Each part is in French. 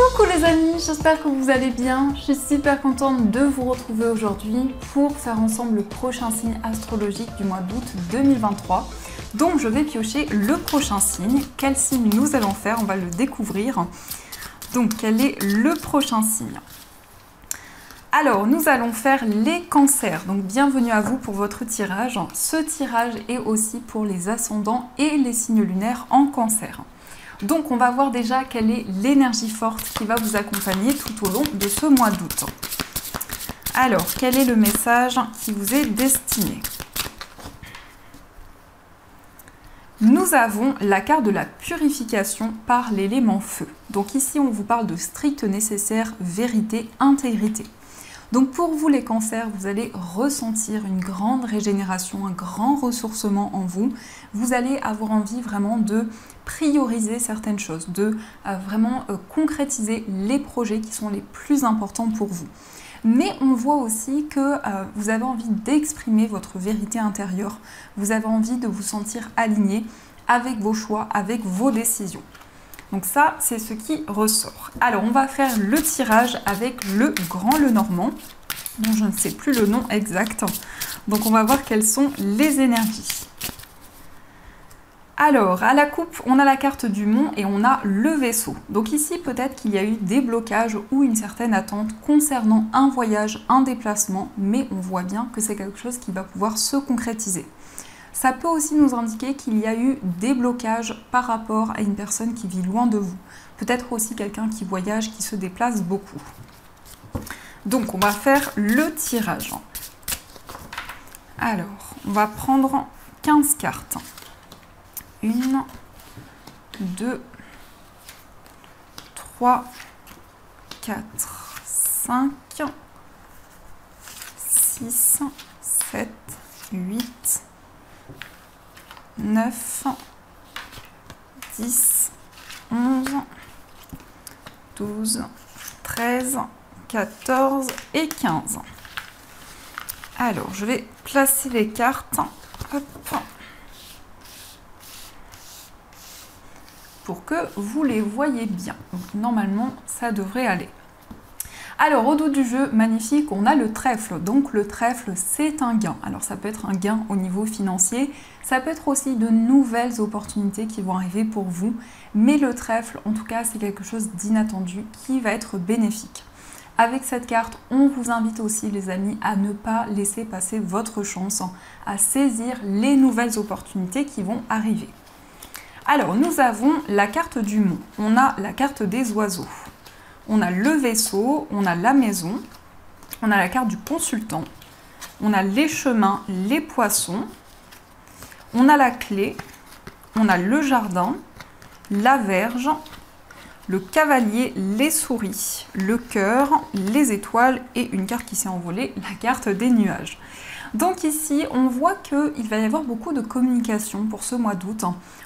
Coucou les amis, j'espère que vous allez bien. Je suis super contente de vous retrouver aujourd'hui pour faire ensemble le prochain signe astrologique du mois d'août 2023. Donc je vais piocher le prochain signe. Quel signe nous allons faire? On va le découvrir. Donc quel est le prochain signe? Alors, nous allons faire les cancers. Donc bienvenue à vous pour votre tirage. Ce tirage est aussi pour les ascendants et les signes lunaires en cancer. Donc on va voir déjà quelle est l'énergie forte qui va vous accompagner tout au long de ce mois d'août. Alors, quel est le message qui vous est destiné? Nous avons la carte de la purification par l'élément feu. Donc ici, on vous parle de strict nécessaire, vérité, intégrité. Donc pour vous les cancers, vous allez ressentir une grande régénération, un grand ressourcement en vous. Vous allez avoir envie vraiment de prioriser certaines choses, de vraiment concrétiser les projets qui sont les plus importants pour vous. Mais on voit aussi que vous avez envie d'exprimer votre vérité intérieure, vous avez envie de vous sentir aligné avec vos choix, avec vos décisions. Donc ça, c'est ce qui ressort. Alors, on va faire le tirage avec le grand Lenormand, dont je ne sais plus le nom exact. Donc, on va voir quelles sont les énergies. Alors, à la coupe, on a la carte du mont et on a le vaisseau. Donc ici, peut-être qu'il y a eu des blocages ou une certaine attente concernant un voyage, un déplacement, mais on voit bien que c'est quelque chose qui va pouvoir se concrétiser. Ça peut aussi nous indiquer qu'il y a eu des blocages par rapport à une personne qui vit loin de vous. Peut-être aussi quelqu'un qui voyage, qui se déplace beaucoup. Donc, on va faire le tirage. Alors, on va prendre 15 cartes. 1, 2, 3, 4, 5, 6, 7, 8, 9, 10, 11, 12, 13, 14 et 15. Alors, je vais placer les cartes. Hop. Pour que vous les voyez bien. Donc, normalement, ça devrait aller. Alors, au dos du jeu, magnifique, on a le trèfle. Donc, le trèfle, c'est un gain. Alors, ça peut être un gain au niveau financier. Ça peut être aussi de nouvelles opportunités qui vont arriver pour vous. Mais le trèfle, en tout cas, c'est quelque chose d'inattendu qui va être bénéfique. Avec cette carte, on vous invite aussi, les amis, à ne pas laisser passer votre chance, à saisir les nouvelles opportunités qui vont arriver. Alors, nous avons la carte du mont, on a la carte des oiseaux, on a le vaisseau, on a la maison, on a la carte du consultant, on a les chemins, les poissons, on a la clé, on a le jardin, la verge, le cavalier, les souris, le cœur, les étoiles et une carte qui s'est envolée, la carte des nuages. Donc ici, on voit qu'il va y avoir beaucoup de communication pour ce mois d'août.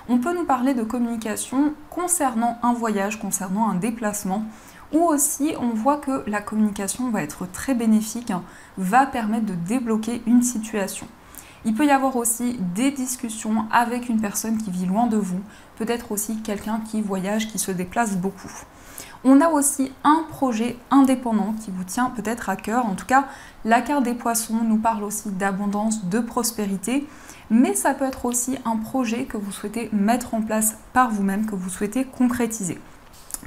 On peut nous parler de communication concernant un voyage, concernant un déplacement, ou aussi on voit que la communication va être très bénéfique, va permettre de débloquer une situation. Il peut y avoir aussi des discussions avec une personne qui vit loin de vous, peut-être aussi quelqu'un qui voyage, qui se déplace beaucoup. On a aussi un projet indépendant qui vous tient peut-être à cœur. En tout cas, la carte des poissons nous parle aussi d'abondance, de prospérité. Mais ça peut être aussi un projet que vous souhaitez mettre en place par vous-même, que vous souhaitez concrétiser.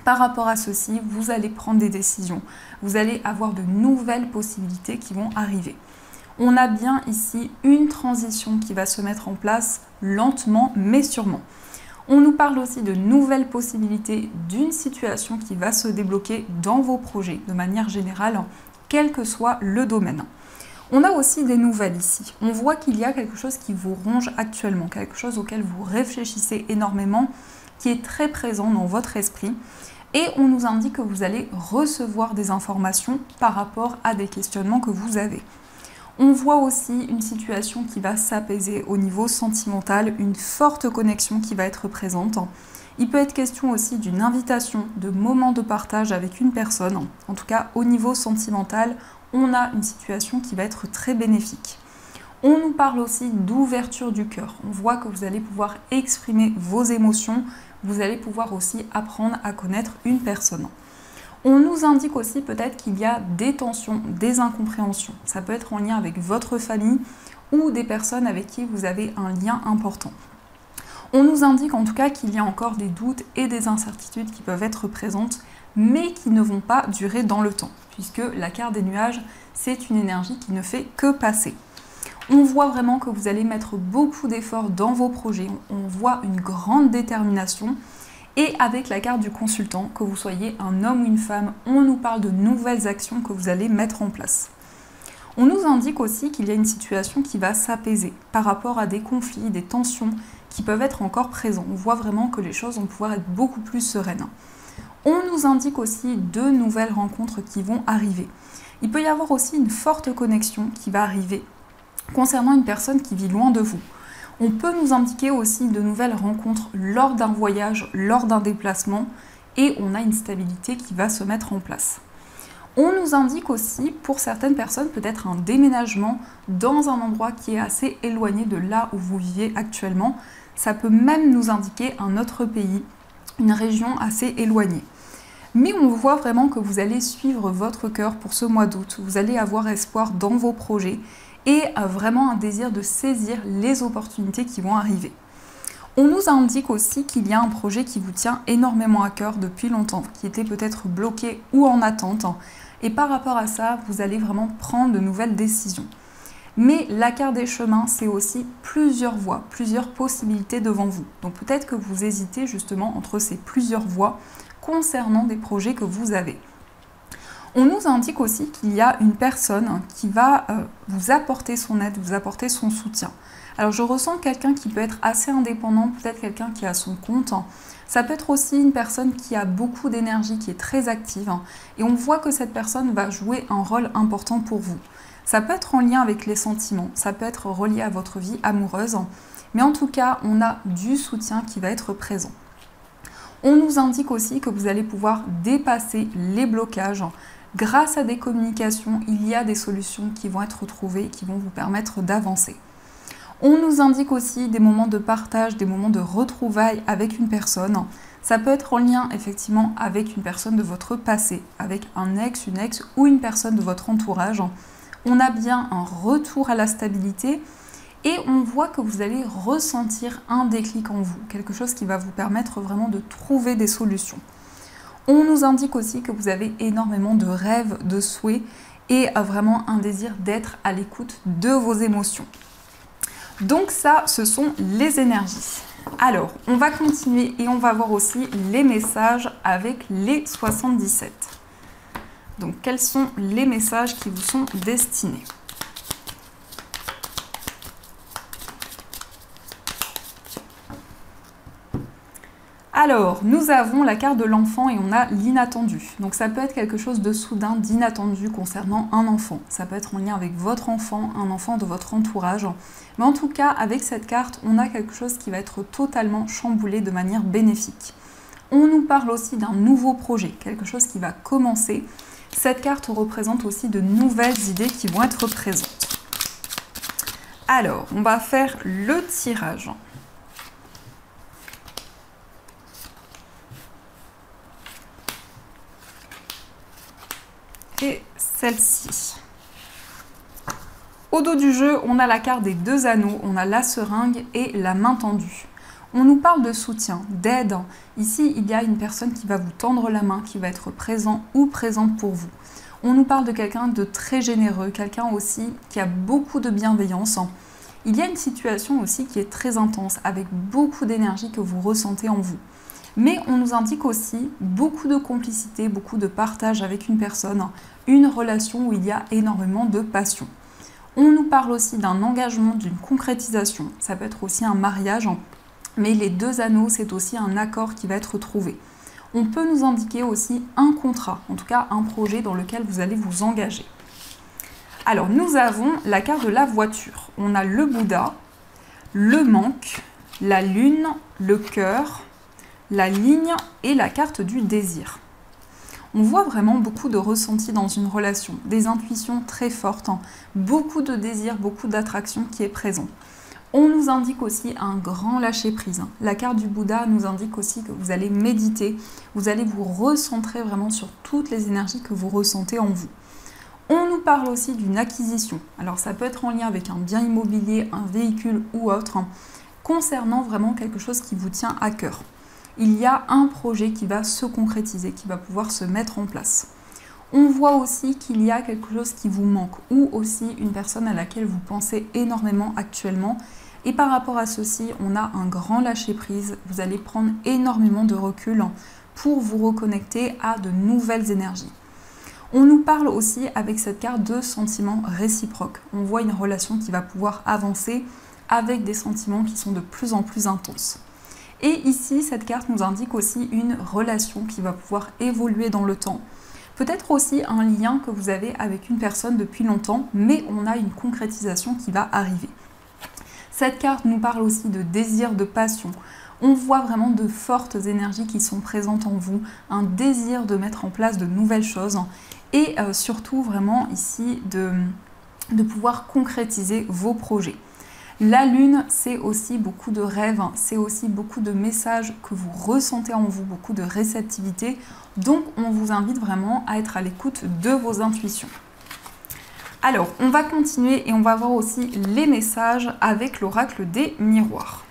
Par rapport à ceci, vous allez prendre des décisions. Vous allez avoir de nouvelles possibilités qui vont arriver. On a bien ici une transition qui va se mettre en place lentement mais sûrement. On nous parle aussi de nouvelles possibilités d'une situation qui va se débloquer dans vos projets de manière générale, quel que soit le domaine. On a aussi des nouvelles ici. On voit qu'il y a quelque chose qui vous ronge actuellement, quelque chose auquel vous réfléchissez énormément, qui est très présent dans votre esprit. Et on nous indique que vous allez recevoir des informations par rapport à des questionnements que vous avez. On voit aussi une situation qui va s'apaiser au niveau sentimental, une forte connexion qui va être présente. Il peut être question aussi d'une invitation, de moments de partage avec une personne. En tout cas, au niveau sentimental, on a une situation qui va être très bénéfique. On nous parle aussi d'ouverture du cœur. On voit que vous allez pouvoir exprimer vos émotions, vous allez pouvoir aussi apprendre à connaître une personne. On nous indique aussi peut-être qu'il y a des tensions, des incompréhensions. Ça peut être en lien avec votre famille ou des personnes avec qui vous avez un lien important. On nous indique en tout cas qu'il y a encore des doutes et des incertitudes qui peuvent être présentes, mais qui ne vont pas durer dans le temps, puisque la carte des nuages, c'est une énergie qui ne fait que passer. On voit vraiment que vous allez mettre beaucoup d'efforts dans vos projets, on voit une grande détermination, et avec la carte du consultant, que vous soyez un homme ou une femme, on nous parle de nouvelles actions que vous allez mettre en place. On nous indique aussi qu'il y a une situation qui va s'apaiser par rapport à des conflits, des tensions qui peuvent être encore présents. On voit vraiment que les choses vont pouvoir être beaucoup plus sereines. On nous indique aussi de nouvelles rencontres qui vont arriver. Il peut y avoir aussi une forte connexion qui va arriver concernant une personne qui vit loin de vous. On peut nous indiquer aussi de nouvelles rencontres lors d'un voyage, lors d'un déplacement, et on a une stabilité qui va se mettre en place. On nous indique aussi, pour certaines personnes, peut-être un déménagement dans un endroit qui est assez éloigné de là où vous vivez actuellement. Ça peut même nous indiquer un autre pays, une région assez éloignée. Mais on voit vraiment que vous allez suivre votre cœur pour ce mois d'août. Vous allez avoir espoir dans vos projets et vraiment un désir de saisir les opportunités qui vont arriver. On nous indique aussi qu'il y a un projet qui vous tient énormément à cœur depuis longtemps, qui était peut-être bloqué ou en attente. Et par rapport à ça, vous allez vraiment prendre de nouvelles décisions. Mais la carte des chemins, c'est aussi plusieurs voies, plusieurs possibilités devant vous. Donc peut-être que vous hésitez justement entre ces plusieurs voies concernant des projets que vous avez. On nous indique aussi qu'il y a une personne qui va vous apporter son aide, vous apporter son soutien. Alors je ressens quelqu'un qui peut être assez indépendant, peut-être quelqu'un qui a son compte. Ça peut être aussi une personne qui a beaucoup d'énergie, qui est très active. Et on voit que cette personne va jouer un rôle important pour vous. Ça peut être en lien avec les sentiments, ça peut être relié à votre vie amoureuse. Mais en tout cas, on a du soutien qui va être présent. On nous indique aussi que vous allez pouvoir dépasser les blocages. Grâce à des communications, il y a des solutions qui vont être trouvées, qui vont vous permettre d'avancer. On nous indique aussi des moments de partage, des moments de retrouvailles avec une personne. Ça peut être en lien effectivement avec une personne de votre passé, avec un ex, une ex ou une personne de votre entourage. On a bien un retour à la stabilité et on voit que vous allez ressentir un déclic en vous, quelque chose qui va vous permettre vraiment de trouver des solutions. On nous indique aussi que vous avez énormément de rêves, de souhaits et vraiment un désir d'être à l'écoute de vos émotions. Donc ça, ce sont les énergies. Alors, on va continuer et on va voir aussi les messages avec les 77. Donc, quels sont les messages qui vous sont destinés ? Alors, nous avons la carte de l'enfant et on a l'inattendu. Donc ça peut être quelque chose de soudain, d'inattendu concernant un enfant. Ça peut être en lien avec votre enfant, un enfant de votre entourage. Mais en tout cas, avec cette carte, on a quelque chose qui va être totalement chamboulé de manière bénéfique. On nous parle aussi d'un nouveau projet, quelque chose qui va commencer. Cette carte représente aussi de nouvelles idées qui vont être présentes. Alors, on va faire le tirage. Et celle-ci. Au dos du jeu, on a la carte des 2 anneaux, on a la seringue et la main tendue. On nous parle de soutien, d'aide. Ici, il y a une personne qui va vous tendre la main, qui va être présent ou présente pour vous. On nous parle de quelqu'un de très généreux, quelqu'un aussi qui a beaucoup de bienveillance. Il y a une situation aussi qui est très intense, avec beaucoup d'énergie que vous ressentez en vous. Mais on nous indique aussi beaucoup de complicité, beaucoup de partage avec une personne, une relation où il y a énormément de passion. On nous parle aussi d'un engagement, d'une concrétisation. Ça peut être aussi un mariage, mais les 2 anneaux, c'est aussi un accord qui va être trouvé. On peut nous indiquer aussi un contrat, en tout cas un projet dans lequel vous allez vous engager. Alors, nous avons la carte de la voiture. On a le Bouddha, le manque, la lune, le cœur, la ligne et la carte du désir. On voit vraiment beaucoup de ressenti dans une relation, des intuitions très fortes, beaucoup de désir, beaucoup d'attraction qui est présent. On nous indique aussi un grand lâcher-prise. La carte du Bouddha nous indique aussi que vous allez méditer, vous allez vous recentrer vraiment sur toutes les énergies que vous ressentez en vous. On nous parle aussi d'une acquisition. Alors ça peut être en lien avec un bien immobilier, un véhicule ou autre, concernant vraiment quelque chose qui vous tient à cœur. Il y a un projet qui va se concrétiser, qui va pouvoir se mettre en place. On voit aussi qu'il y a quelque chose qui vous manque ou aussi une personne à laquelle vous pensez énormément actuellement. Et par rapport à ceci, on a un grand lâcher-prise. Vous allez prendre énormément de recul pour vous reconnecter à de nouvelles énergies. On nous parle aussi avec cette carte de sentiments réciproques. On voit une relation qui va pouvoir avancer avec des sentiments qui sont de plus en plus intenses. Et ici, cette carte nous indique aussi une relation qui va pouvoir évoluer dans le temps. Peut-être aussi un lien que vous avez avec une personne depuis longtemps, mais on a une concrétisation qui va arriver. Cette carte nous parle aussi de désir, de passion. On voit vraiment de fortes énergies qui sont présentes en vous, un désir de mettre en place de nouvelles choses et surtout vraiment ici de pouvoir concrétiser vos projets. La lune, c'est aussi beaucoup de rêves, c'est aussi beaucoup de messages que vous ressentez en vous, beaucoup de réceptivité. Donc, on vous invite vraiment à être à l'écoute de vos intuitions. Alors, on va continuer et on va voir aussi les messages avec l'oracle des miroirs.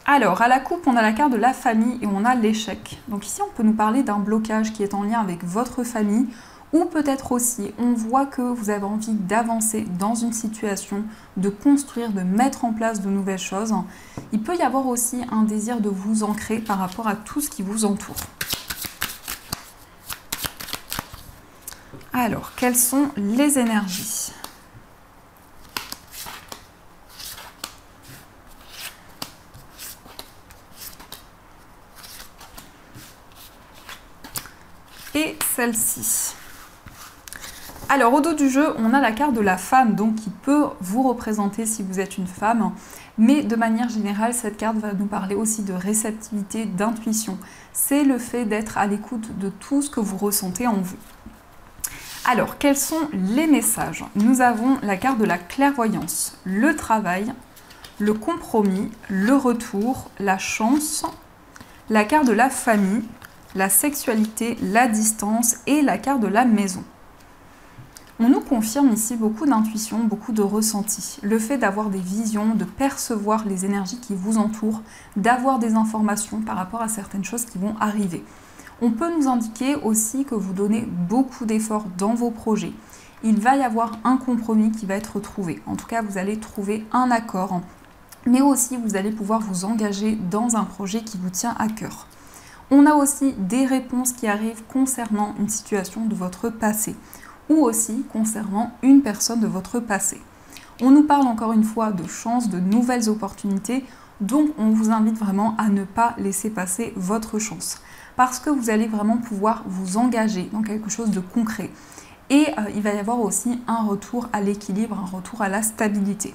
Alors, à la coupe, on a la carte de la famille et on a l'échec. Donc ici, on peut nous parler d'un blocage qui est en lien avec votre famille ou peut-être aussi, on voit que vous avez envie d'avancer dans une situation, de construire, de mettre en place de nouvelles choses. Il peut y avoir aussi un désir de vous ancrer par rapport à tout ce qui vous entoure. Alors, quelles sont les énergies ? Et celle-ci. Alors au dos du jeu, on a la carte de la femme, donc qui peut vous représenter si vous êtes une femme, mais de manière générale, cette carte va nous parler aussi de réceptivité, d'intuition. C'est le fait d'être à l'écoute de tout ce que vous ressentez en vous. Alors, quels sont les messages? Nous avons la carte de la clairvoyance, le travail, le compromis, le retour, la chance, la carte de la famille, la sexualité, la distance et la carte de la maison. On nous confirme ici beaucoup d'intuition, beaucoup de ressenti. Le fait d'avoir des visions, de percevoir les énergies qui vous entourent, d'avoir des informations par rapport à certaines choses qui vont arriver. On peut nous indiquer aussi que vous donnez beaucoup d'efforts dans vos projets. Il va y avoir un compromis qui va être trouvé. En tout cas, vous allez trouver un accord, mais aussi vous allez pouvoir vous engager dans un projet qui vous tient à cœur. On a aussi des réponses qui arrivent concernant une situation de votre passé ou aussi concernant une personne de votre passé. On nous parle encore une fois de chance, de nouvelles opportunités, donc on vous invite vraiment à ne pas laisser passer votre chance parce que vous allez vraiment pouvoir vous engager dans quelque chose de concret. Et il va y avoir aussi un retour à l'équilibre, un retour à la stabilité.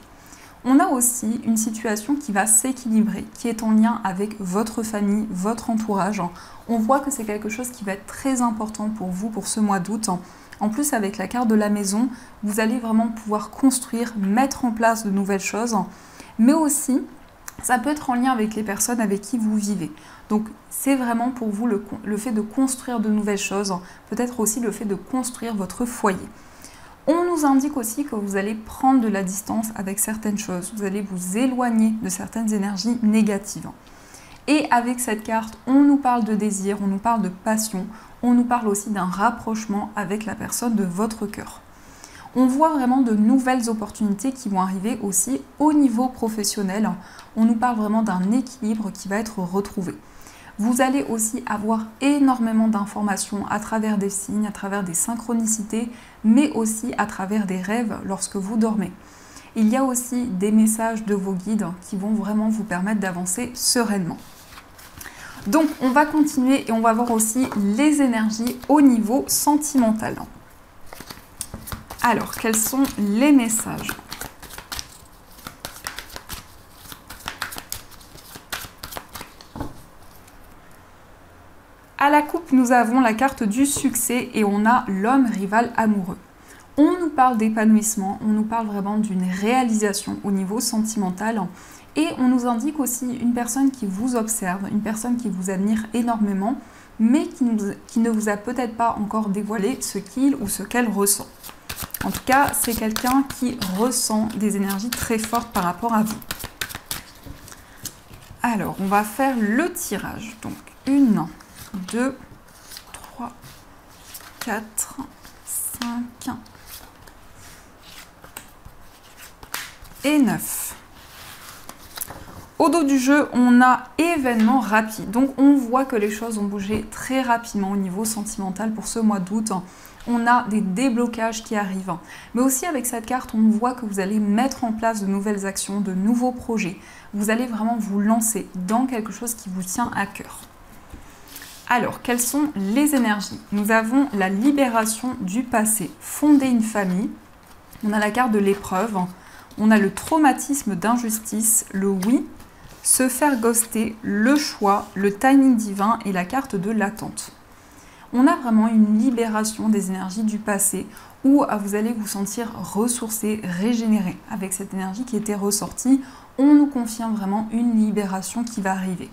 On a aussi une situation qui va s'équilibrer, qui est en lien avec votre famille, votre entourage. On voit que c'est quelque chose qui va être très important pour vous pour ce mois d'août. En plus, avec la carte de la maison, vous allez vraiment pouvoir construire, mettre en place de nouvelles choses. Mais aussi, ça peut être en lien avec les personnes avec qui vous vivez. Donc, c'est vraiment pour vous le fait de construire de nouvelles choses, peut-être aussi le fait de construire votre foyer. On nous indique aussi que vous allez prendre de la distance avec certaines choses, vous allez vous éloigner de certaines énergies négatives. Et avec cette carte, on nous parle de désir, on nous parle de passion, on nous parle aussi d'un rapprochement avec la personne de votre cœur. On voit vraiment de nouvelles opportunités qui vont arriver aussi au niveau professionnel. On nous parle vraiment d'un équilibre qui va être retrouvé. Vous allez aussi avoir énormément d'informations à travers des signes, à travers des synchronicités, mais aussi à travers des rêves lorsque vous dormez. Il y a aussi des messages de vos guides qui vont vraiment vous permettre d'avancer sereinement. Donc on va continuer et on va voir aussi les énergies au niveau sentimental. Alors, quels sont les messages ? À la coupe, nous avons la carte du succès et on a l'homme rival amoureux. On nous parle d'épanouissement, on nous parle vraiment d'une réalisation au niveau sentimental et on nous indique aussi une personne qui vous observe, une personne qui vous admire énormément, mais qui ne vous a peut-être pas encore dévoilé ce qu'il ou ce qu'elle ressent. En tout cas, c'est quelqu'un qui ressent des énergies très fortes par rapport à vous. Alors, on va faire le tirage. Donc, 1, 2, 3, 4, 5 et 9. Au dos du jeu, on a événement rapide. Donc, on voit que les choses ont bougé très rapidement au niveau sentimental pour ce mois d'août. On a des déblocages qui arrivent. Mais aussi avec cette carte, on voit que vous allez mettre en place de nouvelles actions, de nouveaux projets. Vous allez vraiment vous lancer dans quelque chose qui vous tient à cœur. Alors, quelles sont les énergies? Nous avons la libération du passé, fonder une famille. On a la carte de l'épreuve. On a le traumatisme d'injustice, le oui, se faire ghoster, le choix, le timing divin et la carte de l'attente. On a vraiment une libération des énergies du passé où vous allez vous sentir ressourcé, régénéré. Avec cette énergie qui était ressortie, on nous confirme vraiment une libération qui va arriver.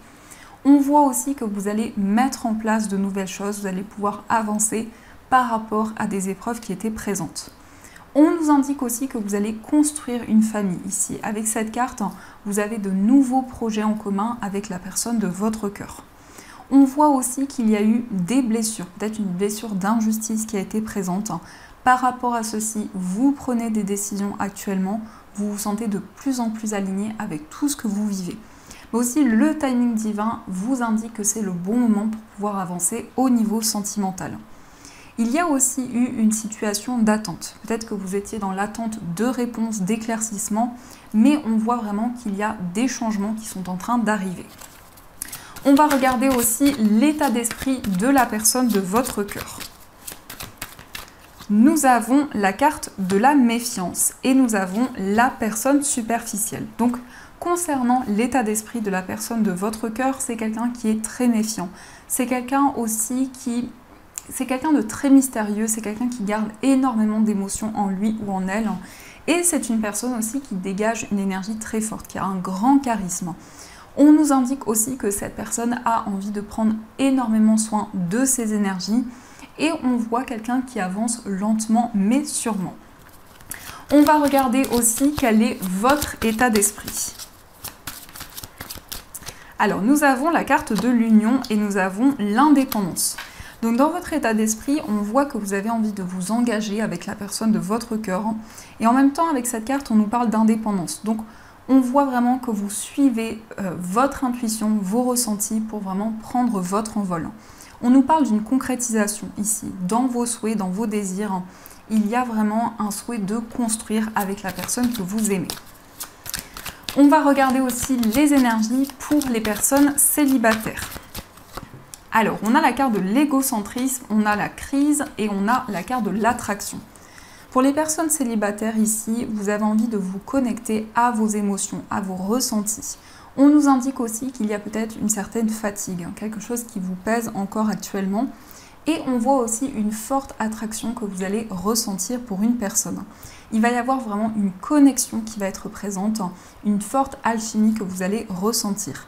On voit aussi que vous allez mettre en place de nouvelles choses, vous allez pouvoir avancer par rapport à des épreuves qui étaient présentes. On nous indique aussi que vous allez construire une famille ici. Avec cette carte, vous avez de nouveaux projets en commun avec la personne de votre cœur. On voit aussi qu'il y a eu des blessures, peut-être une blessure d'injustice qui a été présente. Par rapport à ceci, vous prenez des décisions actuellement, vous vous sentez de plus en plus aligné avec tout ce que vous vivez. Mais aussi, le timing divin vous indique que c'est le bon moment pour pouvoir avancer au niveau sentimental. Il y a aussi eu une situation d'attente. Peut-être que vous étiez dans l'attente de réponses, d'éclaircissements, mais on voit vraiment qu'il y a des changements qui sont en train d'arriver. On va regarder aussi l'état d'esprit de la personne de votre cœur. Nous avons la carte de la méfiance et nous avons la personne superficielle. Donc, concernant l'état d'esprit de la personne de votre cœur, c'est quelqu'un qui est très méfiant. C'est quelqu'un aussi qui... C'est quelqu'un de très mystérieux, c'est quelqu'un qui garde énormément d'émotions en lui ou en elle. Et c'est une personne aussi qui dégage une énergie très forte, qui a un grand charisme. On nous indique aussi que cette personne a envie de prendre énormément soin de ses énergies. Et on voit quelqu'un qui avance lentement mais sûrement. On va regarder aussi quel est votre état d'esprit. Alors, nous avons la carte de l'union et nous avons l'indépendance. Donc dans votre état d'esprit, on voit que vous avez envie de vous engager avec la personne de votre cœur. Et en même temps, avec cette carte, on nous parle d'indépendance. Donc on voit vraiment que vous suivez votre intuition, vos ressentis pour vraiment prendre votre envol. On nous parle d'une concrétisation ici, dans vos souhaits, dans vos désirs. Il y a vraiment un souhait de construire avec la personne que vous aimez. On va regarder aussi les énergies pour les personnes célibataires. Alors, on a la carte de l'égocentrisme, on a la crise et on a la carte de l'attraction. Pour les personnes célibataires ici, vous avez envie de vous connecter à vos émotions, à vos ressentis. On nous indique aussi qu'il y a peut-être une certaine fatigue, quelque chose qui vous pèse encore actuellement. Et on voit aussi une forte attraction que vous allez ressentir pour une personne. Il va y avoir vraiment une connexion qui va être présente, une forte alchimie que vous allez ressentir.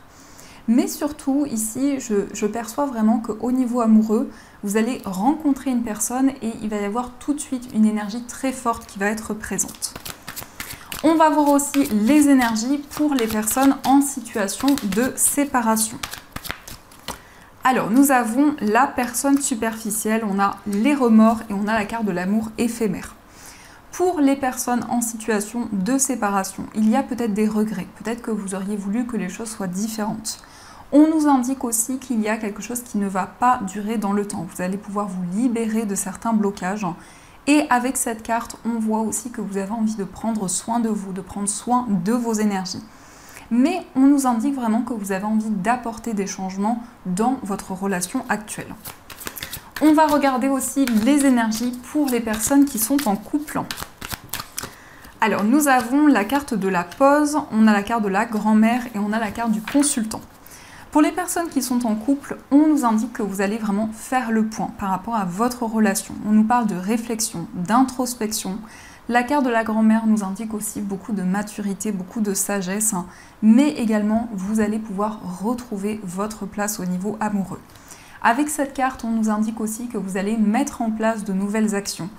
Mais surtout, ici, je perçois vraiment qu'au niveau amoureux, vous allez rencontrer une personne et il va y avoir tout de suite une énergie très forte qui va être présente. On va voir aussi les énergies pour les personnes en situation de séparation. Alors, nous avons la personne superficielle, on a les remords et on a la carte de l'amour éphémère. Pour les personnes en situation de séparation, il y a peut-être des regrets, peut-être que vous auriez voulu que les choses soient différentes. On nous indique aussi qu'il y a quelque chose qui ne va pas durer dans le temps. Vous allez pouvoir vous libérer de certains blocages. Et avec cette carte, on voit aussi que vous avez envie de prendre soin de vous, de prendre soin de vos énergies. Mais on nous indique vraiment que vous avez envie d'apporter des changements dans votre relation actuelle. On va regarder aussi les énergies pour les personnes qui sont en couple. Alors, nous avons la carte de la pause, on a la carte de la grand-mère et on a la carte du consultant. Pour les personnes qui sont en couple, on nous indique que vous allez vraiment faire le point par rapport à votre relation. On nous parle de réflexion, d'introspection. La carte de la grand-mère nous indique aussi beaucoup de maturité, beaucoup de sagesse, mais également vous allez pouvoir retrouver votre place au niveau amoureux. Avec cette carte, on nous indique aussi que vous allez mettre en place de nouvelles actions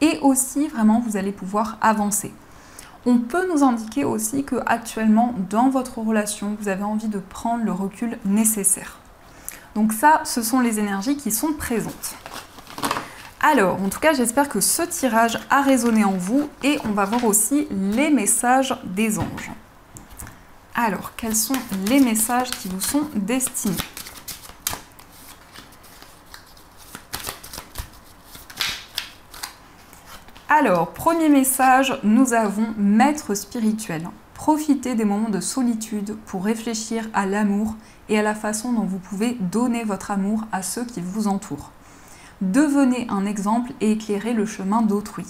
et aussi vraiment vous allez pouvoir avancer. On peut nous indiquer aussi que actuellement dans votre relation, vous avez envie de prendre le recul nécessaire. Donc ça, ce sont les énergies qui sont présentes. Alors, en tout cas, j'espère que ce tirage a résonné en vous et on va voir aussi les messages des anges. Alors, quels sont les messages qui vous sont destinés ? Alors, premier message, nous avons maître spirituel. Profitez des moments de solitude pour réfléchir à l'amour et à la façon dont vous pouvez donner votre amour à ceux qui vous entourent. Devenez un exemple et éclairez le chemin d'autrui.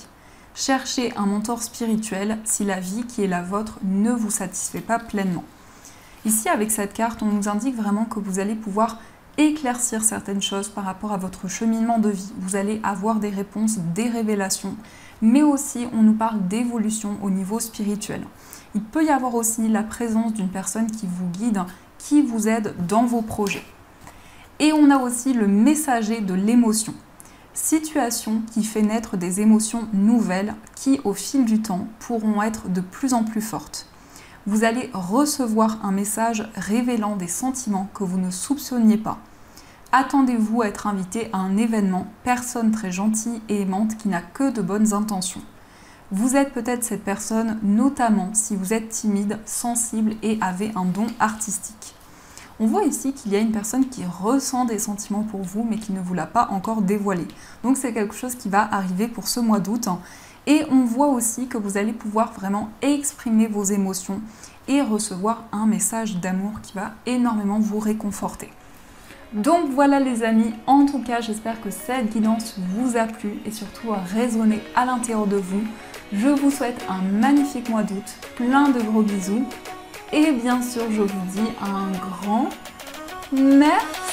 Cherchez un mentor spirituel si la vie qui est la vôtre ne vous satisfait pas pleinement. Ici, avec cette carte, on nous indique vraiment que vous allez pouvoir éclaircir certaines choses par rapport à votre cheminement de vie. Vous allez avoir des réponses, des révélations, mais aussi on nous parle d'évolution au niveau spirituel. Il peut y avoir aussi la présence d'une personne qui vous guide, qui vous aide dans vos projets. Et on a aussi le messager de l'émotion. Situation qui fait naître des émotions nouvelles qui, au fil du temps, pourront être de plus en plus fortes. Vous allez recevoir un message révélant des sentiments que vous ne soupçonniez pas. Attendez-vous à être invité à un événement, personne très gentille et aimante qui n'a que de bonnes intentions. Vous êtes peut-être cette personne, notamment si vous êtes timide, sensible et avez un don artistique. On voit ici qu'il y a une personne qui ressent des sentiments pour vous, mais qui ne vous l'a pas encore dévoilé. Donc c'est quelque chose qui va arriver pour ce mois d'août. Et on voit aussi que vous allez pouvoir vraiment exprimer vos émotions et recevoir un message d'amour qui va énormément vous réconforter. Donc voilà les amis, en tout cas j'espère que cette guidance vous a plu et surtout a résonné à l'intérieur de vous. Je vous souhaite un magnifique mois d'août, plein de gros bisous et bien sûr je vous dis un grand merci.